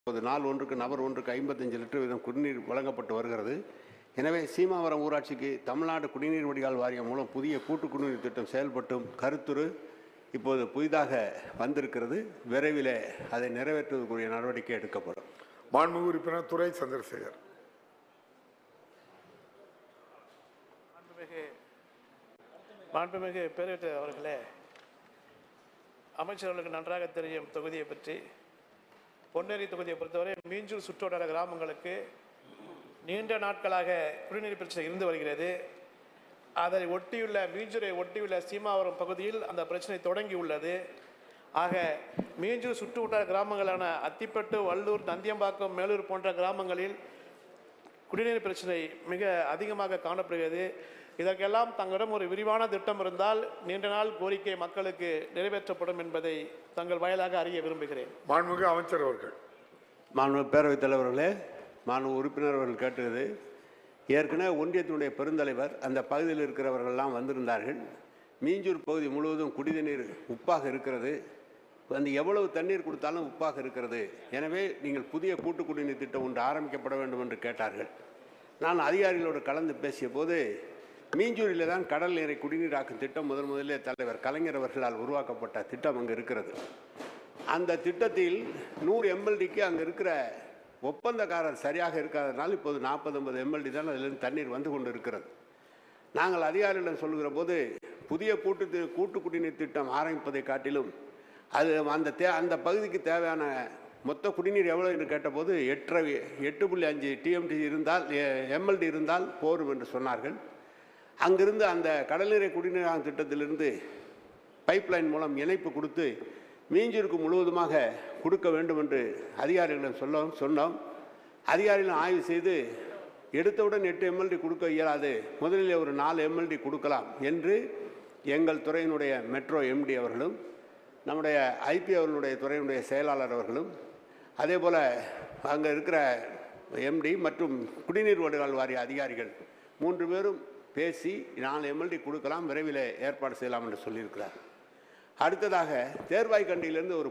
நாள் ஒன்றுக்கு நபர் ஒன்றுக்கு 55 லிட்டர் வீதம் குடிநீர் வழங்கப்பட்டு வருகிறது. எனவே சீமாவரம் ஊராட்சிக்கு தமிழ்நாடு குடிநீர் வடிகால் வாரியம் மூலம் புதிய கூட்டு குடிநீர் திட்டம் செயல்பட்டும் கருத்துரு இப்போது புதிதாக வந்திருக்கிறது. விரைவில் அதை நிறைவேற்றுவதற்குரிய நடவடிக்கை எடுக்கப்படும். மாண்புமிகு உறுப்பினர் துரை சந்திரசேகர். மாண்புமிகு பேரவைத் அவர்களே, அமைச்சர்களுக்கு நன்றாக தெரியும் தொகுதியை பற்றி. பொன்னேரி தொகுதியை பொறுத்தவரை மீஞ்சூர் சுற்றுவட்டார கிராமங்களுக்கு நீண்ட நாட்களாக குடிநீர் பிரச்சனை இருந்து வருகிறது. அதை ஒட்டியுள்ள மீஞ்சூரை ஒட்டியுள்ள சீமாவரம் பகுதியில் அந்த பிரச்சனை தொடங்கி உள்ளது. ஆக மீஞ்சூர் சுற்றுவட்டார கிராமங்களான அத்திப்பட்டு, வல்லூர், நந்தியம்பாக்கம், மேலூர் போன்ற கிராமங்களில் குடிநீர் பிரச்சனை மிக அதிகமாக காணப்படுகிறது. இதற்கெல்லாம் தங்களிடம் ஒரு விரிவான திட்டம் இருந்தால் நீண்ட நாள் கோரிக்கை மக்களுக்கு நிறைவேற்றப்படும் என்பதை தங்கள் வாயிலாக அறிய விரும்புகிறேன். மாண்புமிகு அமைச்சர் அவர்கள். மாண்புமிகு பேரவைத் தலைவர்களே, மாண்புமிகு உறுப்பினர் அவர்கள் கேட்டது ஏற்கனவே ஒன்றியத்தினுடைய பெருந்தலைவர் அந்த பகுதியில் இருக்கிறவர்கள்லாம் வந்திருந்தார்கள். மீஞ்சூர் பகுதி முழுவதும் குடிநீர் உப்பாக இருக்கிறது. அந்த எவ்வளவு தண்ணீர் கொடுத்தாலும் உப்பாக இருக்கிறது. எனவே நீங்கள் புதிய கூட்டு குடிநீர் திட்டம் ஒன்று ஆரம்பிக்கப்பட வேண்டும் என்று கேட்டார்கள். நான் அதிகாரிகளோடு கலந்து பேசிய போது மீஞ்சூரில் தான் கடல் நீரை குடிநீராக்கும் திட்டம் முதலிலே தலைவர் கலைஞர் அவர்களால் உருவாக்கப்பட்ட திட்டம் அங்கே இருக்கிறது. அந்த திட்டத்தில் 100 MLDக்கு அங்கே இருக்கிற ஒப்பந்தக்காரர் சரியாக இருக்காதனால் இப்போது 40-50 MLD தான் அதிலிருந்து தண்ணீர் வந்து கொண்டு இருக்கிறது. நாங்கள் அதிகாரிகளிடம் சொல்லுகிற போது புதிய கூட்டு குடிநீர் திட்டம் ஆரம்பிப்பதை காட்டிலும் அது அந்த பகுதிக்கு தேவையான மொத்த குடிநீர் எவ்வளோ என்று கேட்டபோது 8.5 TMT இருந்தால் MLD இருந்தால் போரும் என்று சொன்னார்கள். அங்கிருந்து அந்த கடல்நீரை குடிநீராகும் திட்டத்திலிருந்து பைப்லைன் மூலம் இணைப்பு கொடுத்து மீஞ்சூருக்கு முழுவதுமாக கொடுக்க வேண்டும் என்று அதிகாரிகளிடம் சொன்னோம். அதிகாரிகளும் ஆய்வு செய்து எடுத்தவுடன் 8 MLD கொடுக்க இயலாது, முதலில் ஒரு 4 MLD கொடுக்கலாம் என்று எங்கள் துறையினுடைய மெட்ரோ MD அவர்களும் நம்முடைய IP அவர்களுடைய துறையினுடைய செயலாளர் அவர்களும் அதே போல் அங்கே இருக்கிற MD மற்றும் குடிநீர் வடிகால் வாரிய அதிகாரிகள் 3 பேரும் பேசி 4 MLD கொடுக்கலாம், விரைவில் ஏற்பாடு செய்யலாம் என்று சொல்லியிருக்கிறார். அடுத்ததாக தேர்வாய்க்கண்டியிலிருந்து ஒரு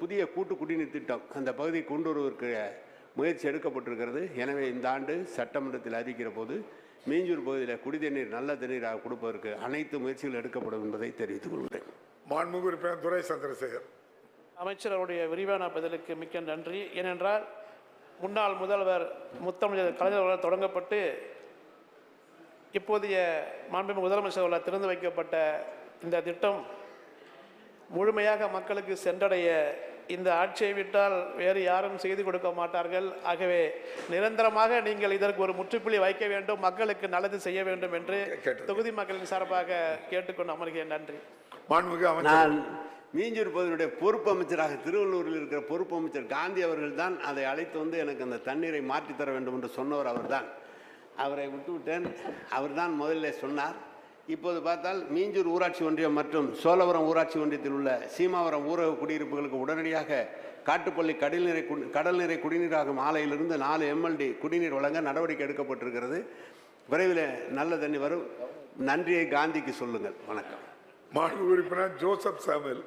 புதிய கூட்டு குடிநீர் திட்டம் அந்த பகுதியை கொண்டு வருவதற்கு முயற்சி எடுக்கப்பட்டிருக்கிறது. எனவே இந்த ஆண்டு சட்டமன்றத்தில் அறிவிக்கிற போது மீஞ்சூர் பகுதியில் குடிநீர் நல்ல தண்ணீராக கொடுப்பதற்கு அனைத்து முயற்சிகள் எடுக்கப்படும் என்பதை தெரிவித்துக் கொள்கிறேன். மாண்புமிகு உறுப்பினர் துரை சந்திரசேகர். அமைச்சருடைய விரிவான பதிலுக்கு மிக்க நன்றி. ஏனென்றால் முன்னாள் முதல்வர் முத்தமிழர் கலைஞர் அவர்களால் தொடங்கப்பட்டு இப்போதைய மாண்புமிகு முதலமைச்சர் அவர்களால் திறந்து வைக்கப்பட்ட இந்த திட்டம் முழுமையாக மக்களுக்கு சென்றடைய இந்த ஆட்சியை விட்டால் வேறு யாரும் செய்து கொடுக்க மாட்டார்கள். ஆகவே நிரந்தரமாக நீங்கள் இதற்கு ஒரு முற்றுப்புள்ளி வைக்க வேண்டும், மக்களுக்கு நல்லது செய்ய வேண்டும் என்று தொகுதி மக்களின் சார்பாக கேட்டுக்கொண்டு அமர்கிறேன். நன்றி. நான் மீஞ்சூர் பகுதியினுடைய பொறுப்பு அமைச்சராக திருவள்ளூரில் இருக்கிற பொறுப்பு அமைச்சர் காந்தி அவர்கள் தான் அதை அழைத்து வந்து எனக்கு அந்த தண்ணீரை மாற்றித்தர வேண்டும் என்று சொன்னவர் அவர்தான். அவரை விட்டுவிட்டேன். அவர் தான் முதலில் சொன்னார். இப்போது பார்த்தால் மீஞ்சூர் ஊராட்சி ஒன்றியம் மற்றும் சோழவரம் ஊராட்சி ஒன்றியத்தில் உள்ள சீமாவரம் ஊரக குடியிருப்புகளுக்கு உடனடியாக காட்டுப்பள்ளி கடல் நீரை குடிநீராகும் ஆலையிலிருந்து 4 MLD குடிநீர் வழங்க நடவடிக்கை எடுக்கப்பட்டிருக்கிறது. விரைவில் நல்ல தண்ணி வரும். நன்றியை காந்திக்கு சொல்லுங்கள். வணக்கம். மாண்புமிகு உறுப்பினர் ஜோசப் சாமுவேல்.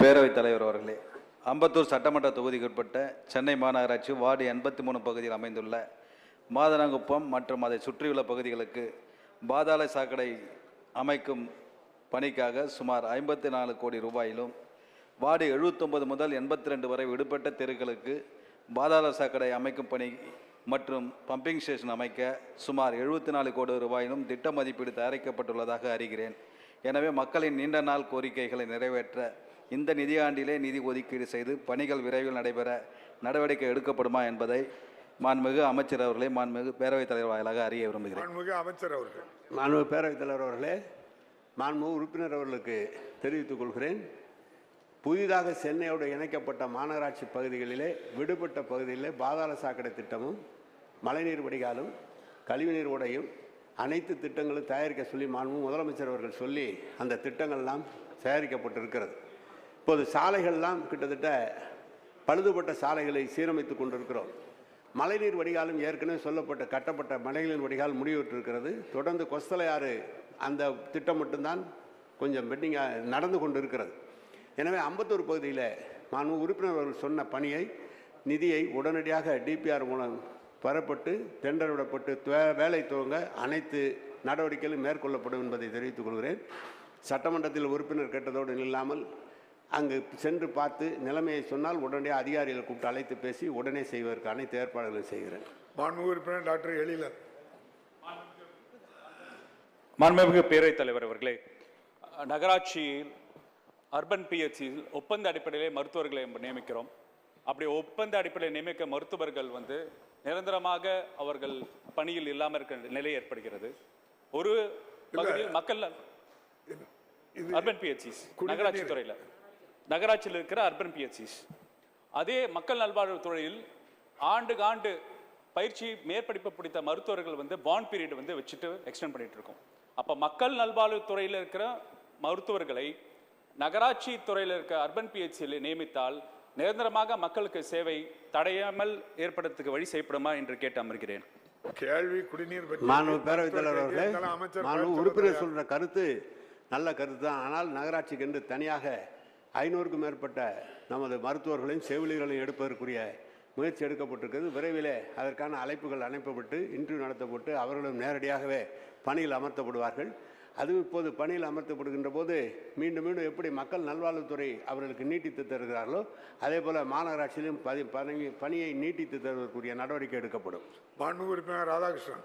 பேரவைத் தலைவர் அவர்களே, அம்பத்தூர் சட்டமன்ற தொகுதிக்குட்பட்ட சென்னை மாநகராட்சி வார்டு 83 பகுதியில் அமைந்துள்ள மாதனங்குப்பம் மற்றும் அதை சுற்றியுள்ள பகுதிகளுக்கு பாதாள சாக்கடை அமைக்கும் பணிக்காக சுமார் 54 கோடி ரூபாயிலும் வார்டு 79 முதல் 82 வரை விடுபட்ட தெருக்களுக்கு பாதாள சாக்கடை அமைக்கும் பணி மற்றும் பம்பிங் ஸ்டேஷன் அமைக்க சுமார் 74 கோடி ரூபாயிலும் திட்ட மதிப்பீடு தயாரிக்கப்பட்டுள்ளதாக அறிகிறேன். எனவே மக்களின் நீண்ட நாள் கோரிக்கைகளை நிறைவேற்ற இந்த நிதியாண்டிலே நிதி ஒதுக்கீடு செய்து பணிகள் விரைவில் நடைபெற நடவடிக்கை எடுக்கப்படுமா என்பதை மாண்புமிகு அமைச்சர் அவர்களே, மாண்புமிகு பேரவைத் தலைவர் வாயிலாக அறிய விரும்புகிறேன். மாண்புமிகு அமைச்சர் அவர்கள். மாண்புமிகு பேரவைத் தலைவர் அவர்களே, மாண்புமிகு உறுப்பினர் அவர்களுக்கு தெரிவித்துக் கொள்கிறேன். புதிதாக சென்னையோடு இணைக்கப்பட்ட மாநகராட்சி பகுதிகளிலே விடுபட்ட பகுதிகளிலே பாதாள சாக்கடை திட்டமும் மழைநீர் வடிகாலும் கழிவுநீர் ஓடையும் அனைத்து திட்டங்களும் தயாரிக்க சொல்லி மாண்புமிகு முதலமைச்சர் அவர்கள் சொல்லி அந்த திட்டங்கள்லாம் தயாரிக்கப்பட்டிருக்கிறது. இப்போது சாலைகள்லாம் கிட்டத்தட்ட பழுதுபட்ட சாலைகளை சீரமைத்து கொண்டிருக்கிறோம். மழைநீர் வடிகாலும் ஏற்கனவே சொல்லப்பட்ட கட்டப்பட்ட மழைநீர் வடிகால் முடிவுற்றிருக்கிறது. தொடர்ந்து கொஸ்தலையாறு அந்த திட்டம் மட்டும்தான் கொஞ்சம் பெண்டிங்காக நடந்து கொண்டு இருக்கிறது. எனவே அம்பத்தூர் பகுதியில் மாண்பு உறுப்பினர் அவர்கள் சொன்ன பணியை நிதியை உடனடியாக டிபிஆர் மூலம் பெறப்பட்டு டெண்டர் விடப்பட்டு வேலை துவங்க அனைத்து நடவடிக்கைகளும் மேற்கொள்ளப்படும் என்பதை தெரிவித்துக் கொள்கிறேன். சட்டமன்றத்தில் உறுப்பினர் கேட்டதோடு இல்லாமல் அங்கு சென்று பார்த்து நிலைமையை சொன்னால் உடனடியாக அதிகாரிகளை கூப்பிட்டு அழைத்து பேசி உடனே செய்வதற்கு அனைத்து ஏற்பாடுகளும் செய்கிறேன். மாண்புமிகு உறுப்பினர் டாக்டர் எழிலன். மாண்புமிகு பேரவைத் தலைவர் அவர்களே, நகராட்சியில் அர்பன் பிஹெச்சியில் ஒப்பந்த அடிப்படையிலே மருத்துவர்களை நியமிக்கிறோம். அப்படி ஒப்பந்த அடிப்படையில் நியமிக்க மருத்துவர்கள் நிரந்தரமாக அவர்கள் பணியில் இல்லாமல் இருக்கிற நிலை ஏற்படுகிறது. ஒரு பகுதியில் மக்கள் அர்பன் பிஹெச்சிஸ் நகராட்சி துறையில் நகராட்சியில் இருக்கிற அர்பன் பிஹெச்சிஸ் அதே மக்கள் நல்வாழ்வுத்துறையில் ஆண்டு பயிற்சி மேற்படிப்பு பிடித்த மருத்துவர்கள் பாண்ட் பீரியட் வச்சுட்டு எக்ஸ்டெண்ட் பண்ணிட்டு இருக்கோம். அப்போ மக்கள் நல்வாழ்வுத்துறையில் இருக்கிற மருத்துவர்களை நகராட்சி துறையில் இருக்க அர்பன் பிஹெச்சியில் நியமித்தால் நிரந்தரமாக மக்களுக்கு சேவை தடையாமல் ஏற்படுறதுக்கு வழி செய்யப்படுமா என்று கேட்டு அமர்கிறேன். கேள்வி குடிநீர் மாண்பு பேரவைத் தலைவர் அவர்களே, மாண்பு உறுப்பினர் சொல்ற கருத்து நல்ல கருத்து தான். ஆனால் நகராட்சிக்கு என்று தனியாக 500க்கும் மேற்பட்ட நமது மருத்துவர்களையும் செவிலியர்களையும் எடுப்பதற்குரிய முயற்சி எடுக்கப்பட்டிருக்கிறது. விரைவிலே அதற்கான அழைப்புகள் அனுப்பப்பட்டு இன்டர்வியூ நடத்தப்பட்டு அவர்களும் நேரடியாகவே பணியில் அமர்த்தப்படுவார்கள். அதுவும் இப்போது பணியில் அமர்த்தப்படுகின்ற போது மீண்டும் எப்படி மக்கள் நல்வாழ்வுத்துறை அவர்களுக்கு நீட்டித்து தருகிறார்களோ அதே போல மாநகராட்சியிலும் பணியை நீட்டித்து தருவதற்குரிய நடவடிக்கை எடுக்கப்படும். மாண்புமிகு உறுப்பினர் ராதாகிருஷ்ணன்.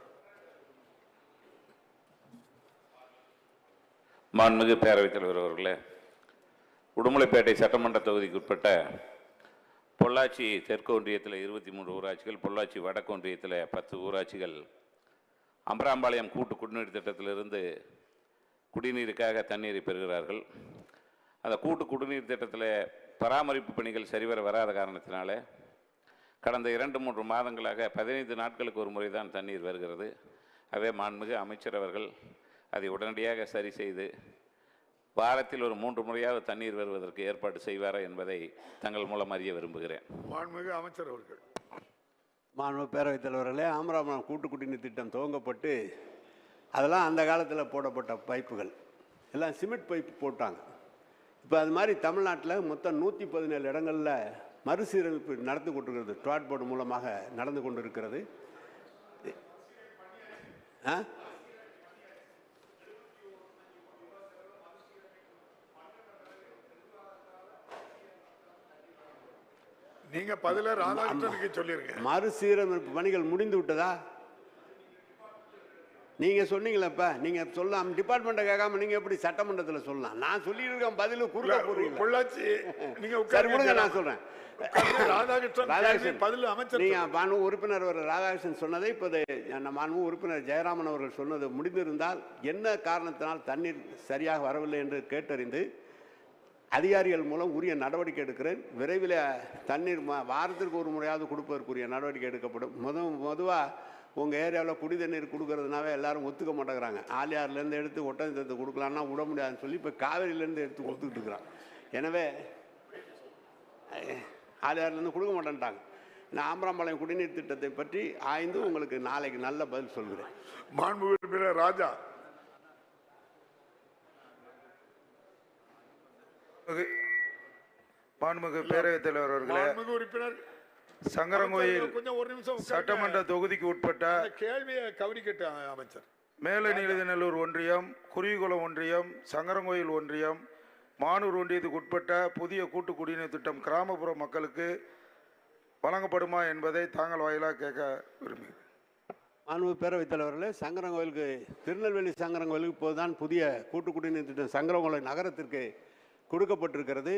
மாண்புமிகு பேரவைத் தலைவர் அவர்களே, உடுமலைப்பேட்டை சட்டமன்ற தொகுதிக்கு உட்பட்ட பொள்ளாச்சி தெற்கு ஒன்றியத்தில் 23 ஊராட்சிகள், பொள்ளாச்சி வடக்கு ஒன்றியத்தில் 10 ஊராட்சிகள் அம்பராம்பாளையம் கூட்டு குடிநீர் திட்டத்திலிருந்து குடிநீருக்காக தண்ணீரை பெறுகிறார்கள். அந்த கூட்டு குடிநீர் திட்டத்தில் பராமரிப்பு பணிகள் சரிவர வராத காரணத்தினால கடந்த 2-3 மாதங்களாக 15 நாட்களுக்கு ஒரு முறை தான் தண்ணீர் வருகிறது. அதே மாண்புமிகு அமைச்சர் அவர்கள் அதை உடனடியாக சரி செய்து வாரத்தில் ஒரு 3 முறையாவது தண்ணீர் வருவதற்கு ஏற்பாடு செய்வாரா என்பதை தங்கள் மூலம் அறிய விரும்புகிறேன். மாண்புமிகு அமைச்சர் அவர்கள். மாண்பு பேரவைத் தலைவர்களே, ஆமராமரம் கூட்டு குடிநீர் திட்டம் துவங்கப்பட்டு அதெல்லாம் அந்த காலத்தில் போடப்பட்ட பைப்புகள் எல்லாம் சிமெண்ட் பைப்பு போட்டாங்க. இப்போ அது மாதிரி தமிழ்நாட்டில் மொத்தம் 117 இடங்களில் மறுசீரமைப்பு நடந்து கொண்டிருக்கிறது. ட்ராட் போர்டு மூலமாக நடந்து கொண்டிருக்கிறது. நீங்க பதில ராதாகிருஷ்ணனுக்கு சொல்லிருங்க. மறுசீரமைப்பு பணிகள் முடிந்து விட்டதா? நீங்க சொன்னீங்களப்ப, நீங்க சொல்லலாம். டிபார்ட்மெண்ட்டை கேட்காம நீங்க எப்படி சட்டமன்றத்தில் சொல்லலாம்? நான் சொல்லியிருக்கேன், பதில் குறுக்க போறீங்க. பொள்ளாச்சி நீங்க சரி கொடுங்க, நான் சொல்றேன். ராதாகிருஷ்ணன் பதில் அமைச்சர். நீங்க மாண்பு உறுப்பினர் ராதாகிருஷ்ணன் சொன்னதை இப்போது மாண்பு உறுப்பினர் ஜெயராமன் அவர்கள் சொன்னது முடிந்திருந்தால் என்ன காரணத்தினால் தண்ணீர் சரியாக வரவில்லை என்று கேட்டறிந்து அதிகாரிகள் மூலம் உரிய நடவடிக்கை எடுக்கிறேன். விரைவில் தண்ணீர் வாரத்திற்கு ஒரு முறையாவது கொடுப்பதற்குரிய நடவடிக்கை எடுக்கப்படும். பொதுவாக உங்கள் ஏரியாவில் குடி தண்ணீர் கொடுக்கறதுனாவே எல்லாரும் ஒத்துக்க மாட்டேங்கிறாங்க. ஆலியார்லேருந்து எடுத்து ஒட்டஞ்சத்தை கொடுக்கலான்னா விட முடியாதுன்னு சொல்லி இப்போ காவேரியிலேருந்து எடுத்து கொடுத்துக்கிட்டு இருக்கிறான். எனவே ஆலியார்லேருந்து கொடுக்க மாட்டேன்ட்டாங்க. நான் ஆம்பராம்பாளையம் குடிநீர் திட்டத்தை பற்றி ஆய்ந்து உங்களுக்கு நாளைக்கு நல்ல பதில் சொல்கிறேன். மாண்பு உறுப்பினர் ராஜா. மாண்புமிகு பேரவைத் தலைவர் அவர்களே, உறுப்பினர் சங்கரங்கோயில் சட்டமன்ற தொகுதிக்கு உட்பட்ட கேள்வியை கவனிக்கட்டு அமைச்சர். மேலநீலநல்லூர் ஒன்றியம், குருவிகுளம் ஒன்றியம், சங்கரங்கோயில் ஒன்றியம், மானூர் ஒன்றியத்துக்கு உட்பட்ட புதிய கூட்டு குடிநீர் திட்டம் கிராமப்புற மக்களுக்கு வழங்கப்படுமா என்பதை தாங்கள் வாயிலாக கேட்க விரும்புகிறேன். மாண்பு பேரவைத் தலைவர்களே, சங்கரங்கோயிலுக்கு திருநெல்வேலி சங்கரங்கோயிலுக்கு இப்போதுதான் புதிய கூட்டு குடிநீர் திட்டம் சங்கரங்கோயில் நகரத்திற்கு கொடுக்கப்பட்டிருக்கிறது.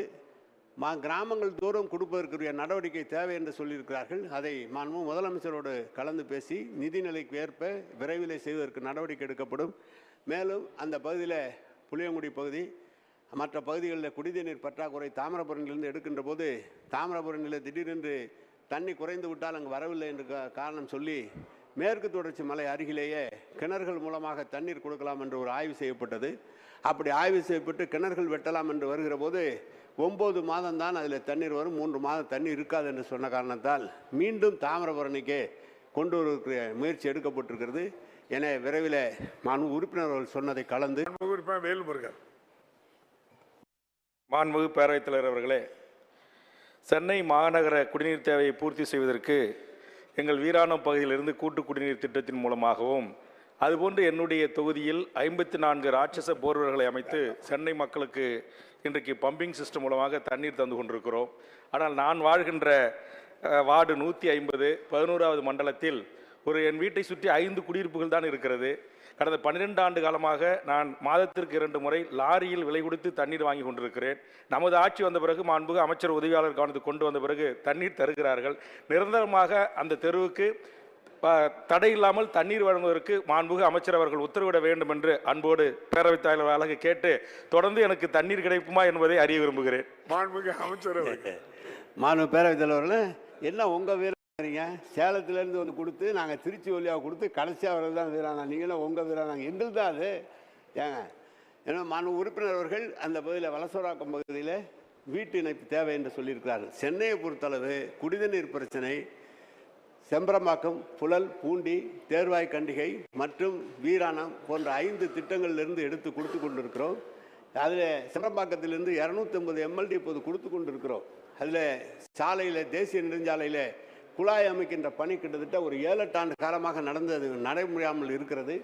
கிராமங்கள் தோறும் கொடுப்பதற்குரிய நடவடிக்கை தேவை என்று சொல்லியிருக்கிறார்கள். அதை மாண்பு முதலமைச்சரோடு கலந்து பேசி நிதிநிலைக்கு ஏற்ப விரைவில் செய்வதற்கு நடவடிக்கை எடுக்கப்படும். மேலும் அந்த பகுதியில் புளியங்குடி பகுதி மற்ற பகுதிகளில் குடிநீர் பற்றாக்குறை தாமிரபரணியிலிருந்து எடுக்கின்ற போது தாமிரபரணியில் திடீரென்று தண்ணி குறைந்து விட்டால் அங்கு வரவில்லை என்று காரணம் சொல்லி மேற்கு தொடர்ச்சி மலை அருகிலேயே கிணறுகள் மூலமாக தண்ணீர் கொடுக்கலாம் என்று ஒரு ஆய்வு செய்யப்பட்டது. அப்படி ஆய்வு செய்யப்பட்டு கிணறுகள் வெட்டலாம் என்று வருகிற போது 9 மாதம் தான் அதில் தண்ணீர் வரும், 3 மாதம் தண்ணீர் இருக்காது என்று சொன்ன காரணத்தால் மீண்டும் தாமிரபரணிக்கே கொண்டு வருகிற முயற்சி எடுக்கப்பட்டிருக்கிறது. என விரைவில் மாண்பு உறுப்பினர்கள் சொன்னதை கலந்து வேல்முருகன். மாண்புமிகு பேரவைத் தலைவர் அவர்களே, சென்னை மாநகர குடிநீர் தேவையை பூர்த்தி செய்வதற்கு எங்கள் வீராணம் பகுதியிலிருந்து கூட்டு குடிநீர் திட்டத்தின் மூலமாகவும் அதுபோன்று என்னுடைய தொகுதியில் 54 ராட்சச போர்வெல்களை அமைத்து சென்னை மக்களுக்கு இன்றைக்கு பம்பிங் சிஸ்டம் மூலமாக தண்ணீர் தந்து கொண்டிருக்கிறோம். ஆனால் நான் வாழ்கின்ற வார்டு 150 11வது மண்டலத்தில் என் வீட்டை சுற்றி 5 குடியிருப்புகள் தான் இருக்கிறது. கடந்த 12 ஆண்டு காலமாக நான் மாதத்திற்கு 2 முறை லாரியில் விலை கொடுத்து தண்ணீர் வாங்கி கொண்டிருக்கிறேன். நமது ஆட்சி வந்த பிறகு மாண்புமிகு அமைச்சர் உதவியாளர் கவனத்துக்கு கொண்டு வந்த பிறகு தண்ணீர் தருகிறார்கள். நிரந்தரமாக அந்த தெருவுக்கு தடையில்லாமல் தண்ணீர் வழங்குவதற்கு மாண்புமிகு அமைச்சர் அவர்கள் உத்தரவிட வேண்டும் என்று அன்போடு பேரவைத் தலைவராக கேட்டு தொடர்ந்து எனக்கு தண்ணீர் கிடைக்குமா என்பதை அறிய விரும்புகிறேன். மாண்புமிகு அமைச்சர் மாண்பு பேரவைத் தலைவர்களே, என்ன உங்கள் வீரங்க சேலத்திலேருந்து வந்து கொடுத்து நாங்கள் திருச்சி வழியாக கொடுத்து கடைசியாக வரது தான் வீரானா, நீங்களும் உங்கள் வீரானா, எங்களுக்கு தான் அது ஏங்க. ஏன்னா மாண்பு உறுப்பினர் அவர்கள் அந்த பகுதியில் வலசோராக்கம் பகுதியில் வீட்டு இணைப்பு தேவை என்று சொல்லியிருக்கிறார்கள். சென்னையை பொறுத்தளவு குடிநீர் பிரச்சனை செம்பரம்பாக்கம், புழல், பூண்டி, தேர்வாய் கண்டிகை மற்றும் வீராணம் போன்ற 5 திட்டங்களிலிருந்து எடுத்து கொடுத்து கொண்டிருக்கிறோம். அதில் செம்பரம்பாக்கத்திலிருந்து 250 MLD இப்போது கொடுத்து கொண்டிருக்கிறோம். அதில் சாலையில் தேசிய நெடுஞ்சாலையில் குழாய் அமைக்கின்ற பணி கிட்டத்தட்ட 7-8 ஆண்டு காலமாக நடந்தது நடைமுறையாமல் இருக்கிறது.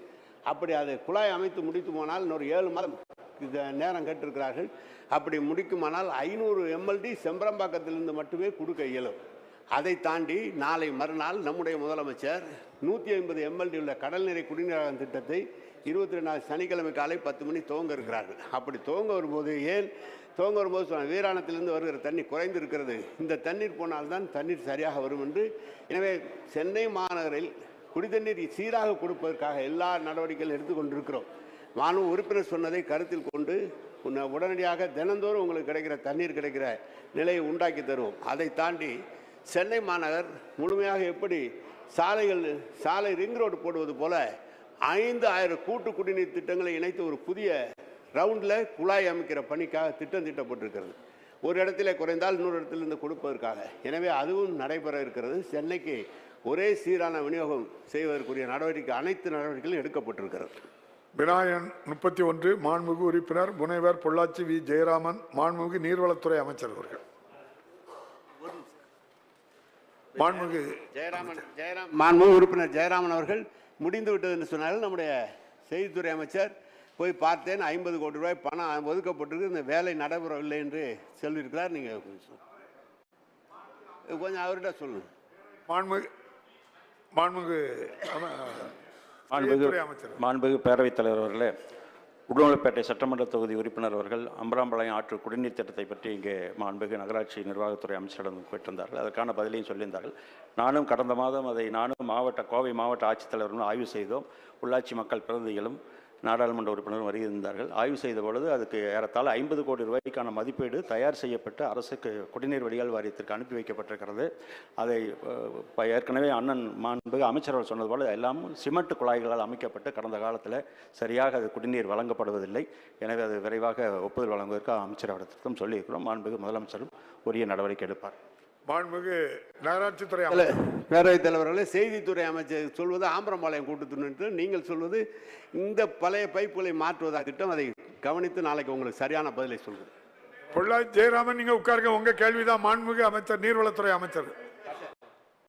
அப்படி அதை குழாய் அமைத்து முடித்து போனால் இன்னொரு 7 மாதம் நேரம் கேட்டிருக்கிறார்கள். அப்படி முடிக்குமானால் 500 MLD செம்பரம்பாக்கத்திலிருந்து மட்டுமே கொடுக்க இயலும். அதை தாண்டி நாளை மறுநாள் நம்முடைய முதலமைச்சர் 150 MLD உள்ள கடல்நீரை குடிநீர் திட்டத்தை 22 சனிக்கிழமை காலை 10 மணி துவங்க இருக்கிறார்கள். அப்படி துவங்க வரும்போது சொன்ன வீராணத்திலிருந்து வருகிற தண்ணீர் குறைந்து இருக்கிறது. இந்த தண்ணீர் போனால்தான் தண்ணீர் சரியாக வரும் என்று. எனவே சென்னை மாநகரில் குடிதண்ணீர் சீராக கொடுப்பதற்காக எல்லா நடவடிக்கைகளும் எடுத்துக்கொண்டிருக்கிறோம். மாண்பு உறுப்பினர் சொன்னதை கருத்தில் கொண்டு உடனடியாக தினந்தோறும் உங்களுக்கு கிடைக்கிற தண்ணீர் கிடைக்கிற நிலையை உண்டாக்கி தருவோம். அதை தாண்டி சென்னை மாநகர் முழுமையாக எப்படி சாலை ரிங் ரோடு போடுவது போல 5000 கூட்டு குடிநீர் திட்டங்களை இணைத்து ஒரு புதிய ரவுண்டில் குழாய் அமைக்கிற பணிக்காக திட்டம் தீட்டப்பட்டிருக்கிறது. ஒரு இடத்துல குறைந்தால் இன்னொரு இடத்திலிருந்து கொடுப்பதற்காக. எனவே அதுவும் நடைபெற இருக்கிறது. சென்னைக்கு ஒரே சீரான விநியோகம் செய்வதற்குரிய அனைத்து நடவடிக்கைகளும் எடுக்கப்பட்டிருக்கிறது. விநாயகன் 31 மாண்புமிகு உறுப்பினர் முனைவர் பொள்ளாச்சி வி. ஜெயராமன் மாண்புமிகு நீர்வளத்துறை அமைச்சர் அவர்கள். மாண்புமிகு உறுப்பினர் ஜெயராமன் அவர்கள் முடிந்து விட்டது என்று சொன்னார்கள். நம்முடைய செய்தித்துறை அமைச்சர் போய் பார்த்தேன், 50 கோடி ரூபாய் பணம் ஒதுக்கப்பட்டிருக்கு, இந்த வேலை நடைபெறவில்லை என்று சொல்லியிருக்கிறார். நீங்கள் கொஞ்சம் அவர்கிட்ட சொல்லுங்க. மாண்புமிகு பேரவைத் தலைவர் அவர்களே, உடுமலைப்பேட்டை சட்டமன்ற தொகுதி உறுப்பினர் அவர்கள் அம்பராம்பாளையம் ஆற்று குடிநீர் திட்டத்தை பற்றி இங்கே மாண்புமிகு நகராட்சி நிர்வாகத்துறை அமைச்சரிடம் கேட்டிருந்தார்கள். அதற்கான பதிலையும் சொல்லியிருந்தார்கள். நானும் கடந்த மாதம் அதை கோவை மாவட்ட ஆட்சித்தலைவர்களும் ஆய்வு செய்தோம். உள்ளாட்சி மக்கள் பிரதிநிதிகளும் நாடாளுமன்ற உறுப்பினரும் வருகின்றார்கள். ஆய்வு செய்த பொழுது அதுக்கு ஏறத்தாழ 50 கோடி ரூபாய்க்கான மதிப்பீடு தயார் செய்யப்பட்டு அரசுக்கு குடிநீர் வடிகால் வாரியத்திற்கு அனுப்பி வைக்கப்பட்டிருக்கிறது. அதை ஏற்கனவே அண்ணன் மாண்புமிகு அமைச்சர்கள் சொன்னது போல எல்லாம் சிமெண்ட் குழாய்களால் அமைக்கப்பட்டு கடந்த காலத்தில் சரியாக அது குடிநீர் வழங்கப்படுவதில்லை. எனவே அது விரைவாக ஒப்புதல் வழங்குவதற்கு அமைச்சர் அவரிடத்திற்கும் சொல்லியிருக்கிறோம். மாண்புமிகு முதலமைச்சரும் உரிய நடவடிக்கை எடுப்பார். மாண்புமிகு நகராட்சித்துறை பேரவைத் தலைவர்களே, செய்தித்துறை அமைச்சர் சொல்வது ஆம்பரம்பாளையம் கூட்டுத்துறை, நீங்கள் சொல்வது இந்த பழைய பைப்புகளை மாற்றுவதாக திட்டம். அதை கவனித்து நாளைக்கு உங்களுக்கு சரியான பதிலை சொல்கிறேன். பொள்ளாச்சி ஜெயராமன், நீங்க உட்காருங்க. உங்க கேள்விதான் மாண்புமிகு அமைச்சர் நீர்வளத்துறை அமைச்சர்.